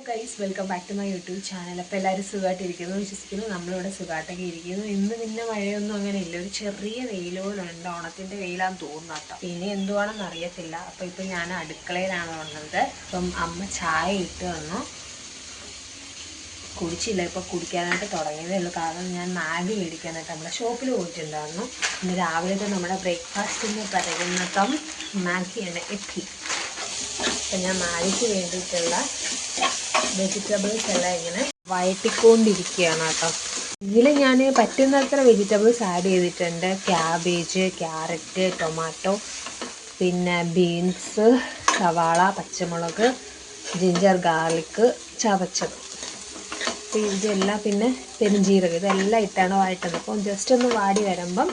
Guys welcome back to my YouTube channel. അപ്പോൾ എല്ലാവരും സുഖമായിട്ടിരിക്കുന്നു വിശ്വസിക്കുന്നു. നമ്മളിവിടെ സുഖമായിട്ടൊക്കെ ഇരിക്കുന്നു. ഇന്ന് പിന്നെ മഴയൊന്നും അങ്ങനെ ഇല്ല, ഒരു ചെറിയ വെയിൽ പോലുണ്ട്. ഓണത്തിൻ്റെ വെയിലാന്ന് തോന്നുന്നു കേട്ടോ. പിന്നെ എന്തുവാണെന്ന് അറിയത്തില്ല. അപ്പോൾ ഇപ്പം ഞാൻ അടുക്കളയിലാണ് വന്നത്. അപ്പം അമ്മ ചായ ഇട്ട് തന്നു, കുടിച്ചില്ല, ഇപ്പോൾ കുടിക്കാനായിട്ട് തുടങ്ങിയതേ ഉള്ളൂ. കാരണം ഞാൻ മാഗി മേടിക്കാനായിട്ട് നമ്മുടെ ഷോപ്പിൽ പോയിട്ടുണ്ടായിരുന്നു. ഇന്ന് രാവിലത്തെ നമ്മുടെ ബ്രേക്ക്ഫാസ്റ്റിന് പറയുന്നതും മാഗിയാണ് എത്തി. അപ്പം ഞാൻ മാഗിക്ക് വേണ്ടിയിട്ടുള്ള വെജിറ്റബിൾസ് എല്ലാം ഇങ്ങനെ വഴറ്റിക്കൊണ്ടിരിക്കുകയാണ് കേട്ടോ. ഇതിൽ ഞാൻ പറ്റുന്നത്ര വെജിറ്റബിൾസ് ആഡ് ചെയ്തിട്ടുണ്ട്. ക്യാബേജ്, ക്യാരറ്റ്, ടൊമാറ്റോ, പിന്നെ ബീൻസ്, സവാള, പച്ചമുളക്, ജിഞ്ചർ ഗാർലിക്ക് ചതച്ചത്, ഇതെല്ലാം പിന്നെ പെരുംജീരകം, ഇതെല്ലാം ഇട്ടാണ് വഴറ്റുന്നത്. അപ്പം ജസ്റ്റ് ഒന്ന് വാടി വരുമ്പം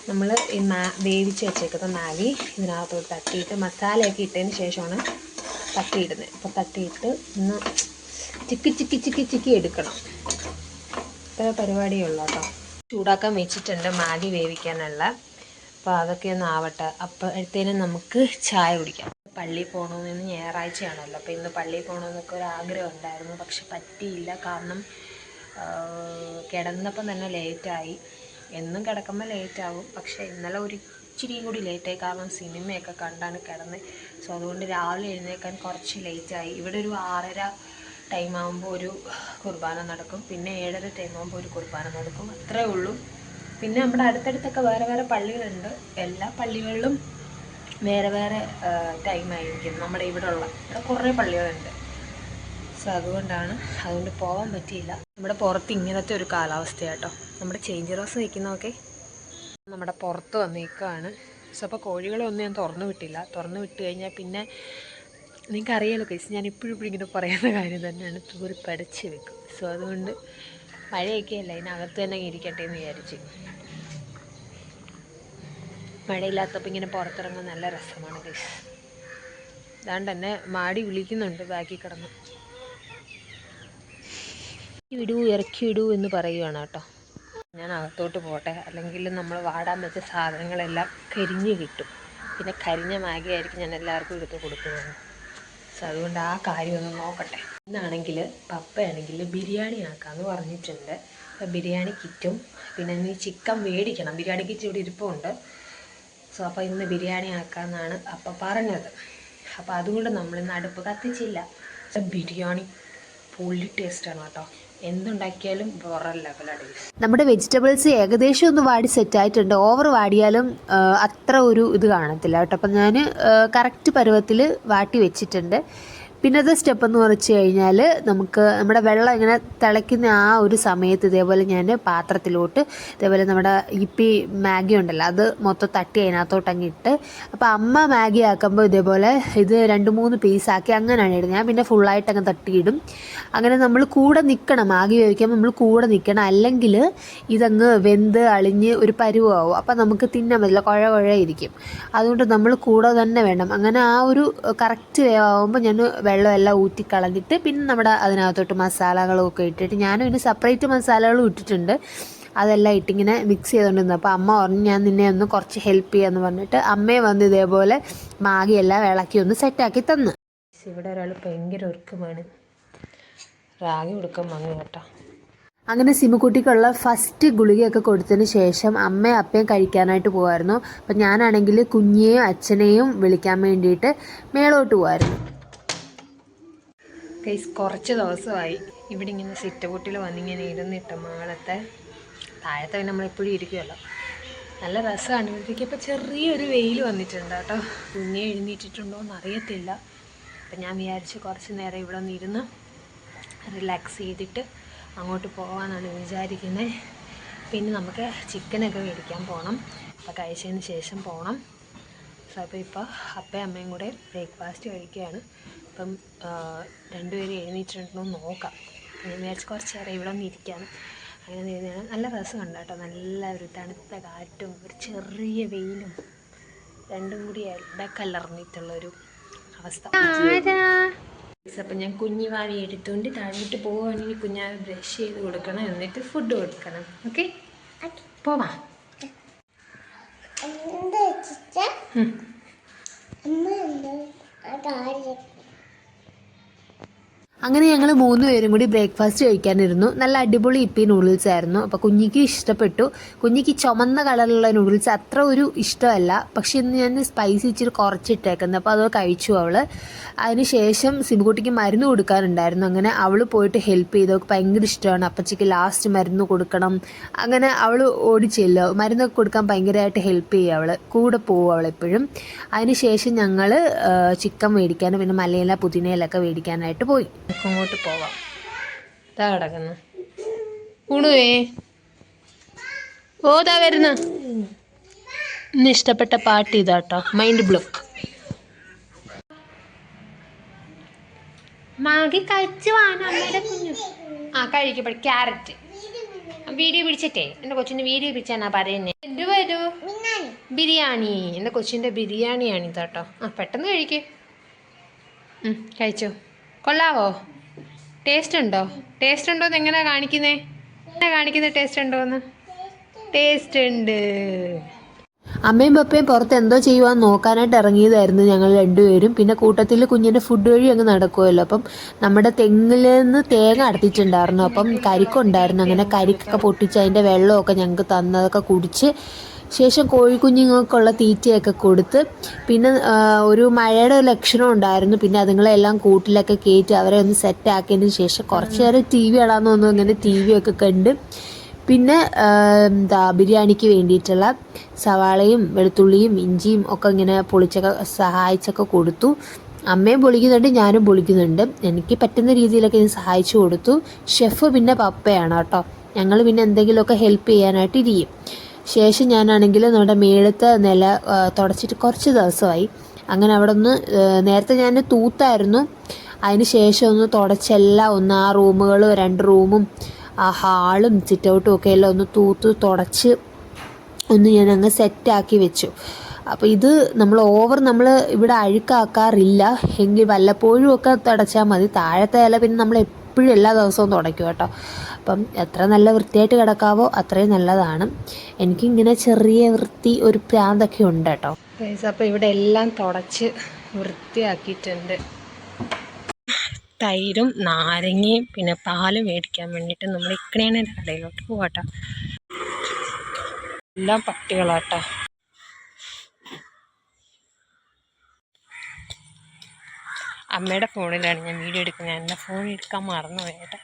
നമ്മൾ ഈ വേവിച്ച് വെച്ചേക്കുന്ന മാഗി ഇതിനകത്തോട്ട് തട്ടിയിട്ട് മസാലയൊക്കെ ഇട്ടതിന് ശേഷമാണ് തട്ടിയിടുന്നത്. അപ്പോൾ തട്ടിയിട്ട് ഒന്ന് ചിക്കി എടുക്കണം. ഇത്ര പരിപാടിയുള്ളൂ കേട്ടോ. ചൂടാക്കാൻ വെച്ചിട്ടുണ്ട് മാഗി വേവിക്കാനുള്ള. അപ്പോൾ അതൊക്കെ ഒന്ന് ആവട്ടെ. അപ്പോഴത്തേനും നമുക്ക് ചായ കുടിക്കാം. പള്ളിയിൽ പോകണമെന്ന് ഞായറാഴ്ചയാണല്ലോ. അപ്പോൾ ഇന്ന് പള്ളിയിൽ പോകണമെന്നൊക്കെ ഒരു ആഗ്രഹം ഉണ്ടായിരുന്നു, പക്ഷെ പറ്റിയില്ല. കാരണം കിടന്നപ്പം തന്നെ ലേറ്റായി. എന്നും കിടക്കുമ്പോൾ ലേറ്റാവും, പക്ഷേ ഇന്നലെ ഒരു ഇച്ചിരിയും കൂടി ലേറ്റായി. കാരണം സിനിമയൊക്കെ കണ്ടാണ് കിടന്നത്. സോ അതുകൊണ്ട് രാവിലെ എഴുന്നേൽക്കാൻ കുറച്ച് ലേറ്റായി. ഇവിടെ ഒരു 6:30 ടൈം ആകുമ്പോൾ ഒരു കുർബാന നടക്കും, പിന്നെ 7:30 ടൈം ആകുമ്പോൾ ഒരു കുർബാന നടക്കും. അത്രേ ഉള്ളൂ. പിന്നെ നമ്മുടെ അടുത്തടുത്തൊക്കെ വേറെ വേറെ പള്ളികളുണ്ട്. എല്ലാ പള്ളികളിലും വേറെ വേറെ ടൈമായിരിക്കും. നമ്മുടെ ഇവിടെ കുറേ പള്ളികളുണ്ട്. സോ അതുകൊണ്ട് പോകാൻ പറ്റിയില്ല. നമ്മുടെ പുറത്ത് ഇങ്ങനത്തെ ഒരു കാലാവസ്ഥയാട്ടോ. നമ്മുടെ ചേഞ്ച് റോസ് നിൽക്കുന്നതൊക്കെ നമ്മുടെ പുറത്ത് വന്നിരിക്കുകയാണ്. സോ അപ്പോൾ കോഴികളെ ഒന്നും ഞാൻ തുറന്നു വിട്ടില്ല. തുറന്നു വിട്ട് കഴിഞ്ഞാൽ പിന്നെ നിങ്ങൾക്കറിയാലോ കേസ്, ഞാൻ ഇപ്പോഴും ഇങ്ങനെ പറയുന്ന കാര്യം തന്നെയാണ്, തൂരി പടച്ച് വെക്കും. സോ അതുകൊണ്ട് മഴയൊക്കെ അല്ല, ഇതിനകത്ത് തന്നെ ഇരിക്കട്ടെ എന്ന് വിചാരിച്ച്. മഴയില്ലാത്തപ്പോൾ ഇങ്ങനെ പുറത്തിറങ്ങാൻ നല്ല രസമാണ് കേസ്. അതാണ്ട് തന്നെ മാടി വിളിക്കുന്നുണ്ട് ബാക്കി കിടന്ന്. ഇറക്കി വിടൂ എന്ന് പറയുകയാണ് കേട്ടോ. ഞാൻ അകത്തോട്ട് പോട്ടെ, അല്ലെങ്കിൽ നമ്മൾ വാടാൻ വെച്ച സാധനങ്ങളെല്ലാം കരിഞ്ഞ് കിട്ടും. പിന്നെ കരിഞ്ഞ മാഗി ആയിരിക്കും ഞാൻ എല്ലാവർക്കും എടുത്ത് കൊടുക്കുന്നത്. സോ അതുകൊണ്ട് ആ കാര്യം ഒന്ന് നോക്കട്ടെ. ഇന്നാണെങ്കിൽ പപ്പയാണെങ്കിൽ ബിരിയാണി ആക്കാമെന്ന് പറഞ്ഞിട്ടുണ്ട്. അപ്പോൾ ബിരിയാണി കിറ്റും പിന്നെ ഇന്ന് ചിക്കൻ മേടിക്കണം. ബിരിയാണി കിറ്റ് ഇവിടെ ഇരിപ്പുണ്ട്. സോ അപ്പോൾ ഇന്ന് ബിരിയാണി ആക്കാമെന്നാണ് അപ്പം പറഞ്ഞത്. അപ്പോൾ അതുകൊണ്ട് നമ്മളിന്ന് അടുപ്പ് കത്തിച്ചില്ല. ബിരിയാണി പൊള്ളി ടേസ്റ്റാണ് കേട്ടോ. എന്തുണ്ടാക്കിയാലും വേറെ ലെവലാണ്. നമ്മുടെ വെജിറ്റബിൾസ് ഏകദേശം ഒന്ന് വാടി സെറ്റായിട്ടുണ്ട്. ഓവർ വാടിയാലും അത്ര ഒരു ഇത് കാണത്തില്ല കേട്ടോ. അപ്പം ഞാൻ കറക്റ്റ് പരുവത്തിൽ വാട്ടി വെച്ചിട്ടുണ്ട്. പിന്നത്തെ സ്റ്റെപ്പ് എന്ന് വെച്ച് കഴിഞ്ഞാൽ നമുക്ക് നമ്മുടെ വെള്ളം ഇങ്ങനെ തിളയ്ക്കുന്ന ആ ഒരു സമയത്ത് ഇതേപോലെ ഞാൻ പാത്രത്തിലോട്ട് ഇതേപോലെ നമ്മുടെ മാഗി ഉണ്ടല്ലോ അത് മൊത്തം തട്ടി അതിനകത്തോട്ട് അങ്ങ് ഇട്ട്. അപ്പോൾ അമ്മ മാഗി ആക്കുമ്പോൾ ഇതേപോലെ ഇത് 2-3 പീസാക്കി അങ്ങനെയാണ് ഇടുന്നത്. ഞാൻ പിന്നെ ഫുള്ളായിട്ട് അങ്ങ് തട്ടിയിടും. അങ്ങനെ നമ്മൾ കൂടെ നിൽക്കണം. മാഗി വേവിക്കുമ്പോൾ നമ്മൾ കൂടെ നിൽക്കണം, അല്ലെങ്കിൽ ഇതങ്ങ് വെന്ത് അളിഞ്ഞ് ഒരു പരുവാകും. അപ്പം നമുക്ക് തിന്നാൻ പറ്റില്ല, കുഴയിരിക്കും. അതുകൊണ്ട് നമ്മൾ കൂടെ തന്നെ വേണം. അങ്ങനെ ആ ഒരു കറക്റ്റ് വേവാകുമ്പോൾ ഞാൻ വെള്ളമെല്ലാം ഊറ്റിക്കളഞ്ഞിട്ട് പിന്നെ നമ്മുടെ അതിനകത്തോട്ട് മസാലകളും ഒക്കെ ഇട്ടിട്ട്, ഞാനും ഇതിന് സെപ്പറേറ്റ് മസാലകളും ഇട്ടിട്ടുണ്ട്. അതെല്ലാം ഇട്ടിങ്ങനെ മിക്സ് ചെയ്തുകൊണ്ടിരുന്നു. അപ്പോൾ അമ്മ പറഞ്ഞു ഞാൻ നിന്നെ ഒന്ന് കുറച്ച് ഹെൽപ്പ് ചെയ്യാമെന്ന് പറഞ്ഞിട്ട് അമ്മയെ വന്ന് ഇതേപോലെ മാഗിയെല്ലാം ഇളക്കി ഒന്ന് സെറ്റാക്കി തന്നു. ഇവിടെ ഒരാൾ ഭയങ്കര ഒരുക്കമാണ്, റാഗി കൊടുക്കാൻ വന്നു കേട്ടോ. അങ്ങനെ സിമുക്കുട്ടിക്കുള്ള ഫസ്റ്റ് ഗുളികയൊക്കെ കൊടുത്തതിന് ശേഷം അമ്മയും അപ്പയും കഴിക്കാനായിട്ട് പോകുമായിരുന്നു. അപ്പം ഞാനാണെങ്കിൽ കുഞ്ഞിയെയും അച്ഛനെയും വിളിക്കാൻ വേണ്ടിയിട്ട് മേളോട്ട് പോകുമായിരുന്നു. ഗൈസ്, കുറച്ച് ദിവസമായി ഇവിടെ ഇങ്ങനെ സിറ്റൗട്ടിൽ വന്നിങ്ങനെ ഇരുന്നിട്ട് മാളത്തെ താഴത്തെ നമ്മളെപ്പോഴും ഇരിക്കുമല്ലോ, നല്ല രസമാണ്. ഇവിടേക്ക് ഇപ്പോൾ ചെറിയൊരു വെയിൽ വന്നിട്ടുണ്ട് കേട്ടോ. കുഞ്ഞെ എഴുന്നേറ്റിട്ടുണ്ടോ എന്ന് അറിയത്തില്ല. അപ്പം ഞാൻ വിചാരിച്ച് കുറച്ച് നേരം ഇവിടെ ഒന്ന് ഇരുന്ന് റിലാക്സ് ചെയ്തിട്ട് അങ്ങോട്ട് പോകാമെന്നാണ് വിചാരിക്കുന്നത്. പിന്നെ നമുക്ക് ചിക്കനൊക്കെ മേടിക്കാൻ പോകണം. അപ്പോൾ കഴിച്ചതിന് ശേഷം പോകണം. സോ അപ്പോൾ ഇപ്പോൾ അപ്പയും അമ്മയും കൂടെ ബ്രേക്ക്ഫാസ്റ്റ് കഴിക്കുകയാണ്. അപ്പം രണ്ടുപേരും എഴുന്നേറ്റിട്ടുണ്ടോ നോക്കാം. ഞാൻ വിചാരിച്ച് കുറച്ച് നേരം ഇവിടെ ഒന്ന് ഇരിക്കാം. അങ്ങനെ എഴുന്നേറ്റ് നല്ല രസമുണ്ട് കേട്ടോ. നല്ല ഒരു തണുത്ത കാറ്റും ഒരു ചെറിയ വെയിലും രണ്ടും കൂടി ഇടകലർന്നിട്ടുള്ളൊരു അവസ്ഥ. അപ്പം ഞാൻ കുഞ്ഞിവാവി എടുത്തുകൊണ്ട് താഴോട്ട് പോവുകയാണെങ്കിൽ കുഞ്ഞാവി ബ്രഷ് ചെയ്ത് കൊടുക്കണം, എന്നിട്ട് ഫുഡ് കൊടുക്കണം. ഓക്കെ, പോവാം. അങ്ങനെ ഞങ്ങൾ 3 പേരും കൂടി ബ്രേക്ക്ഫാസ്റ്റ് കഴിക്കാനിരുന്നു. നല്ല അടിപൊളി ഇപ്പി നൂഡിൽസ് ആയിരുന്നു. അപ്പോൾ കുഞ്ഞിക്ക് ഇഷ്ടപ്പെട്ടു. കുഞ്ഞിക്ക് ചുമന്ന കളറിലുള്ള നൂഡിൽസ് അത്ര ഒരു ഇഷ്ടമല്ല. പക്ഷെ ഇന്ന് ഞാൻ സ്പൈസി ഇച്ചിരി കുറച്ചിട്ടേക്കുന്നത്, അപ്പോൾ അത് കഴിച്ചു അവൾ. അതിന് ശേഷം സിബുക്കുട്ടിക്ക് മരുന്ന് കൊടുക്കാനുണ്ടായിരുന്നു. അങ്ങനെ അവൾ പോയിട്ട് ഹെൽപ്പ് ചെയ്തു. അവൾക്ക് ഭയങ്കര ഇഷ്ടമാണ് അപ്പച്ചിക്ക് ലാസ്റ്റ് മരുന്ന് കൊടുക്കണം. അങ്ങനെ അവൾ ഓടിച്ചെല്ലോ, മരുന്നൊക്കെ കൊടുക്കാൻ ഭയങ്കരമായിട്ട് ഹെൽപ്പ് ചെയ്യും അവൾ, കൂടെ പോവും അവളെപ്പോഴും. അതിന് ശേഷം ഞങ്ങൾ ചിക്കൻ മേടിക്കാനും പിന്നെ മലയില പുതിനയിലൊക്കെ മേടിക്കാനായിട്ട് പോയി. അങ്ങോട്ട് പോവാം. ഇതാ കിടക്കുന്നു ഉണുവേ. ഓതാ വരുന്ന ഇന്ന് ഇഷ്ടപ്പെട്ട പാട്ട് ഇതാട്ടോ, മൈൻഡ് ബ്ലോക്ക്. മാഗി കഴിച്ചു വാങ്ങാൻ അമ്മയുടെ കുഞ്ഞു. കഴിക്കപ്പോ ക്യാരറ്റ് വീഡിയോ പിടിച്ചിട്ടേ എൻ്റെ കൊച്ചിൻ്റെ വീഡിയോ പിടിച്ചാണ് പറയുന്നത്. എന്ത് വരൂ ബിരിയാണി, എൻ്റെ കൊച്ചിൻ്റെ ബിരിയാണിയാണ് ഇതാട്ടോ. പെട്ടെന്ന് കഴിക്കേ. കഴിച്ചോ, കൊള്ളാവോ? ടേസ്റ്റ് ഉണ്ടോ? ടേസ്റ്റ് ഉണ്ടോയെന്ന് എങ്ങനെയാണ് കാണിക്കുന്നത്? ടേസ്റ്റ് ഉണ്ടോയെന്ന്? ടേസ്റ്റ് ഉണ്ട്. അമ്മയും പപ്പയും പുറത്ത് എന്തോ ചെയ്യുവാന്ന് നോക്കാനായിട്ട് ഇറങ്ങിയതായിരുന്നു ഞങ്ങൾ രണ്ടുപേരും. പിന്നെ കൂട്ടത്തിൽ കുഞ്ഞിൻ്റെ ഫുഡ് വഴി അങ്ങ് നടക്കുമല്ലോ. അപ്പം നമ്മുടെ തെങ്ങിൽ നിന്ന് തേങ്ങ അടത്തിയിട്ടുണ്ടായിരുന്നു. അപ്പം കരിക്കുണ്ടായിരുന്നു. അങ്ങനെ കരിക്കൊക്കെ പൊട്ടിച്ച് അതിൻ്റെ വെള്ളമൊക്കെ ഞങ്ങൾക്ക് തന്നതൊക്കെ കുടിച്ച് ശേഷം കോഴിക്കുഞ്ഞുങ്ങൾക്കുള്ള തീറ്റയൊക്കെ കൊടുത്ത് പിന്നെ ഒരു മഴയുടെ ലക്ഷണം ഉണ്ടായിരുന്നു. പിന്നെ അതുങ്ങളെല്ലാം കൂട്ടിലൊക്കെ കയറ്റി അവരെ ഒന്ന് സെറ്റാക്കിയതിന് ശേഷം കുറച്ച് നേരം ടി വി കാണാമെന്ന് തോന്നുന്നു. അങ്ങനെ ടി വി ഒക്കെ കണ്ട് പിന്നെ ബിരിയാണിക്ക് വേണ്ടിയിട്ടുള്ള സവാളയും വെളുത്തുള്ളിയും ഇഞ്ചിയും ഒക്കെ ഇങ്ങനെ പൊളിച്ചൊക്കെ സഹായിച്ചൊക്കെ കൊടുത്തു. അമ്മയും പൊളിക്കുന്നുണ്ട്, ഞാനും പൊളിക്കുന്നുണ്ട്. എനിക്ക് പറ്റുന്ന രീതിയിലൊക്കെ ഇത് സഹായിച്ചു കൊടുത്തു. ഷെഫ് പിന്നെ പപ്പയാണ് കേട്ടോ. ഞങ്ങൾ പിന്നെ എന്തെങ്കിലുമൊക്കെ ഹെൽപ്പ് ചെയ്യാനായിട്ട് ഇരിക്കും. ശേഷം ഞാനാണെങ്കിൽ നമ്മുടെ മേളത്തെ നില തുടച്ചിട്ട് കുറച്ച് ദിവസമായി. അങ്ങനെ അവിടെ ഒന്ന് നേരത്തെ ഞാൻ തൂത്തായിരുന്നു. അതിന് ശേഷം ഒന്ന് തുടച്ചെല്ലാം ഒന്ന് ആ റൂമുകൾ 2 റൂമും ആ ഹാളും സിറ്റൗട്ടും ഒക്കെ എല്ലാം ഒന്ന് തുടച്ച് ഒന്ന് ഞാനങ്ങ് സെറ്റാക്കി വെച്ചു. അപ്പോൾ ഇത് നമ്മൾ ഇവിടെ അഴുക്കാക്കാറില്ല. എങ്കിൽ വല്ലപ്പോഴും ഒക്കെ തുടച്ചാൽ മതി. താഴത്തെ ഇല പിന്നെ നമ്മൾ എപ്പോഴും എല്ലാ ദിവസവും തുടയ്ക്കും കേട്ടോ. അപ്പം എത്ര നല്ല വൃത്തിയായിട്ട് കിടക്കാവോ അത്രയും നല്ലതാണ്. എനിക്കിങ്ങനെ ചെറിയ ഒരു പ്രാന്തൊക്കെ ഉണ്ട് കേട്ടോ. അപ്പോൾ ഇവിടെ എല്ലാം തുടച്ച് വൃത്തിയാക്കിയിട്ടുണ്ട്. തൈരും നാരങ്ങയും പിന്നെ പാലും മേടിക്കാൻ വേണ്ടിയിട്ട് നമ്മൾ ഇക്കണേൻ്റെ കടയിലോട്ട് പോകട്ടോ. എല്ലാം പട്ടികളാട്ടോ. അമ്മയുടെ ഫോണിലാണ് ഞാൻ വീഡിയോ എടുക്കുന്നത്. എൻ്റെ ഫോൺ എടുക്കാൻ മറന്നുപോയി കേട്ടോ.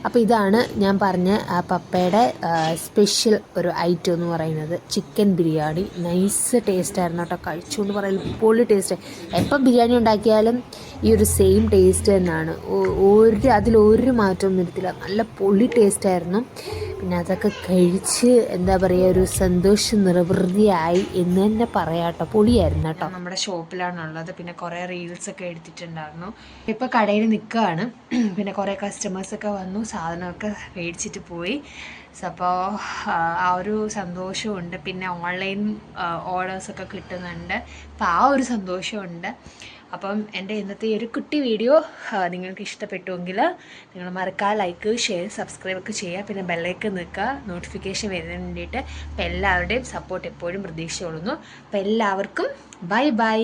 അപ്പോൾ ഇതാണ് ഞാൻ പറഞ്ഞ ആ പപ്പയുടെ സ്പെഷ്യൽ ഒരു ഐറ്റം എന്ന് പറയുന്നത് ചിക്കൻ ബിരിയാണി. നൈസ് ടേസ്റ്റായിരുന്നു കേട്ടോ. കഴിച്ചുകൊണ്ട് പറയുന്നത് പൊളി ടേസ്റ്റ്. എപ്പം ബിരിയാണി ഉണ്ടാക്കിയാലും ഈ ഒരു സെയിം ടേസ്റ്റ് തന്നെയാണ്. അതിലൊരു മാറ്റവും വരുത്തില്ല. നല്ല പൊളി ടേസ്റ്റായിരുന്നു. പിന്നെ അതൊക്കെ കഴിച്ച് എന്താ പറയുക, ഒരു സന്തോഷം നിർവൃതിയായി എന്ന് തന്നെ പറയാം കേട്ടോ. പൊളിയായിരുന്നു കേട്ടോ. നമ്മുടെ ഷോപ്പിലാണുള്ളത്. പിന്നെ കുറേ റീൽസൊക്കെ എടുത്തിട്ടുണ്ടായിരുന്നു. ഇപ്പോൾ കടയിൽ നിൽക്കുകയാണ്. പിന്നെ കുറേ കസ്റ്റമേഴ്സൊക്കെ വന്നു, സാധനമൊക്കെ മേടിച്ചിട്ട് പോയി. അപ്പോൾ ആ ഒരു സന്തോഷമുണ്ട്. പിന്നെ ഓൺലൈൻ ഓർഡേഴ്സൊക്കെ കിട്ടുന്നുണ്ട്. അപ്പോൾ ആ ഒരു സന്തോഷമുണ്ട്. അപ്പം എൻ്റെ ഇന്നത്തെ ഈ ഒരു കുട്ടി വീഡിയോ നിങ്ങൾക്ക് ഇഷ്ടപ്പെട്ടുവെങ്കിൽ നിങ്ങൾ മറക്കാതെ ലൈക്ക്, ഷെയർ, സബ്സ്ക്രൈബ് ഒക്കെ ചെയ്യുക. പിന്നെ ബെല്ലൈക്കൺ നിൽക്കുക, നോട്ടിഫിക്കേഷൻ വരുന്നതിന് വേണ്ടിയിട്ട്. അപ്പോൾ എല്ലാവരുടെയും സപ്പോർട്ട് എപ്പോഴും പ്രതീക്ഷിച്ചോളുന്നു. അപ്പോൾ എല്ലാവർക്കും ബൈ ബൈ.